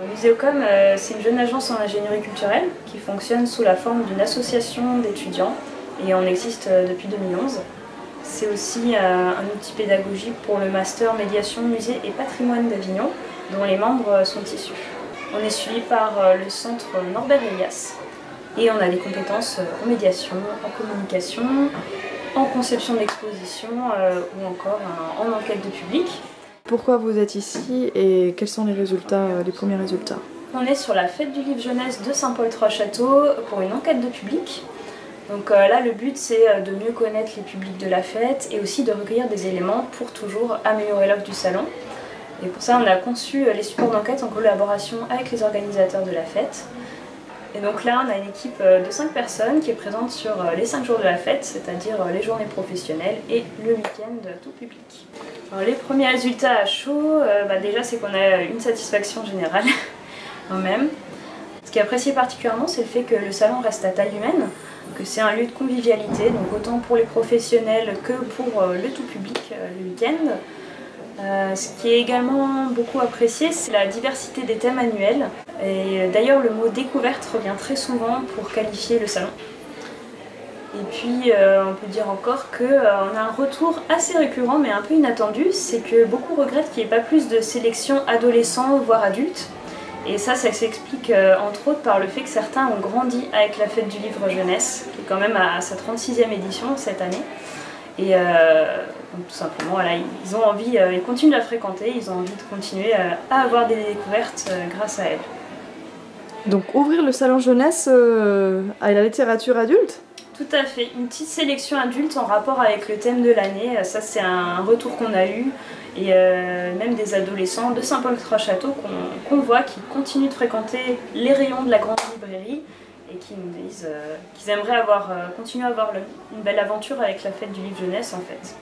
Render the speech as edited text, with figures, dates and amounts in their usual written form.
Muséocom, c'est une jeune agence en ingénierie culturelle qui fonctionne sous la forme d'une association d'étudiants et on existe depuis 2011. C'est aussi un outil pédagogique pour le master médiation, musée et patrimoine d'Avignon dont les membres sont issus. On est suivi par le centre Norbert Elias et on a des compétences en médiation, en communication, en conception d'exposition ou encore en enquête de public. Pourquoi vous êtes ici et quels sont les résultats, les premiers résultats? On est sur la fête du livre jeunesse de Saint-Paul-Trois-Châteaux pour une enquête de public. Donc là, le but c'est de mieux connaître les publics de la fête et aussi de recueillir des éléments pour toujours améliorer l'offre du salon. Et pour ça, on a conçu les supports d'enquête en collaboration avec les organisateurs de la fête. Et donc là, on a une équipe de 5 personnes qui est présente sur les 5 jours de la fête, c'est-à-dire les journées professionnelles et le week-end tout public. Alors, les premiers résultats à chaud, déjà c'est qu'on a une satisfaction générale quand même. Ce qui est apprécié particulièrement, c'est le fait que le salon reste à taille humaine, que c'est un lieu de convivialité, donc autant pour les professionnels que pour le tout public le week-end. Ce qui est également beaucoup apprécié, c'est la diversité des thèmes annuels. Et d'ailleurs, le mot découverte revient très souvent pour qualifier le salon. Et puis, on peut dire encore qu'on a un retour assez récurrent, mais un peu inattendu, c'est que beaucoup regrettent qu'il n'y ait pas plus de sélection adolescents, voire adultes. Et ça s'explique entre autres par le fait que certains ont grandi avec la fête du livre jeunesse, qui est quand même à sa 36e édition cette année. Et donc tout simplement, voilà, ils ont envie, ils continuent de la fréquenter, ils ont envie de continuer à avoir des découvertes grâce à elle. Donc ouvrir le salon jeunesse à la littérature adulte? Tout à fait, une petite sélection adulte en rapport avec le thème de l'année, ça c'est un retour qu'on a eu, et même des adolescents de Saint-Paul-Trois-Châteaux qu'on voit qui continuent de fréquenter les rayons de la grande librairie et qui nous disent qu'ils aimeraient continuer à avoir une belle aventure avec la fête du livre jeunesse en fait.